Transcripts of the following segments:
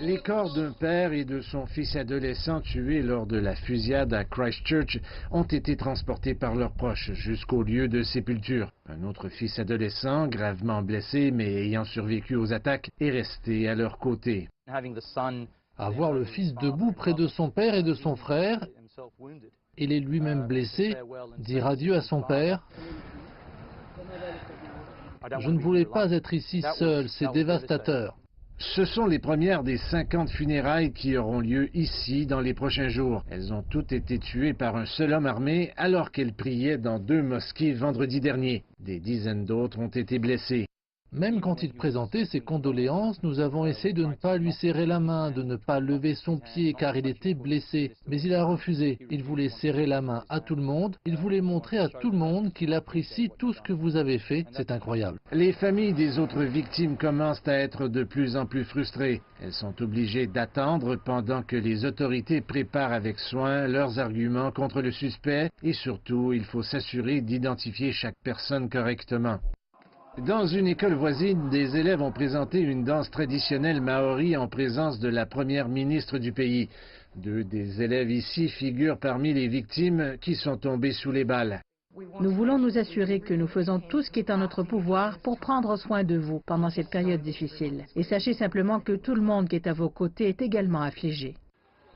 Les corps d'un père et de son fils adolescent tués lors de la fusillade à Christchurch ont été transportés par leurs proches jusqu'au lieu de sépulture. Un autre fils adolescent, gravement blessé mais ayant survécu aux attaques, est resté à leur côté. Avoir le fils debout près de son père et de son frère, il est lui-même blessé, dire adieu à son père. Je ne voulais pas être ici seul, c'est dévastateur. Ce sont les premières des 50 funérailles qui auront lieu ici dans les prochains jours. Elles ont toutes été tuées par un seul homme armé alors qu'elles priaient dans 2 mosquées vendredi dernier. Des dizaines d'autres ont été blessés. Même quand il présentait ses condoléances, nous avons essayé de ne pas lui serrer la main, de ne pas lever son pied car il était blessé. Mais il a refusé. Il voulait serrer la main à tout le monde. Il voulait montrer à tout le monde qu'il apprécie tout ce que vous avez fait. C'est incroyable. Les familles des autres victimes commencent à être de plus en plus frustrées. Elles sont obligées d'attendre pendant que les autorités préparent avec soin leurs arguments contre le suspect et surtout, il faut s'assurer d'identifier chaque personne correctement. Dans une école voisine, des élèves ont présenté une danse traditionnelle maori en présence de la première ministre du pays. 2 des élèves ici figurent parmi les victimes qui sont tombées sous les balles. Nous voulons nous assurer que nous faisons tout ce qui est en notre pouvoir pour prendre soin de vous pendant cette période difficile. Et sachez simplement que tout le monde qui est à vos côtés est également affligé.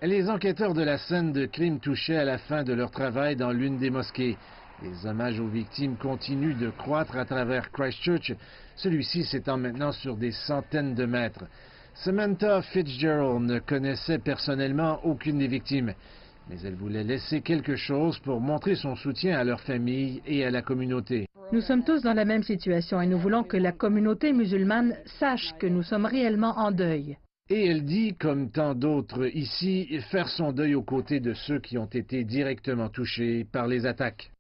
Les enquêteurs de la scène de crime touchaient à la fin de leur travail dans l'une des mosquées. Les hommages aux victimes continuent de croître à travers Christchurch, celui-ci s'étend maintenant sur des centaines de mètres. Samantha Fitzgerald ne connaissait personnellement aucune des victimes, mais elle voulait laisser quelque chose pour montrer son soutien à leur famille et à la communauté. Nous sommes tous dans la même situation et nous voulons que la communauté musulmane sache que nous sommes réellement en deuil. Et elle dit, comme tant d'autres ici, faire son deuil aux côtés de ceux qui ont été directement touchés par les attaques.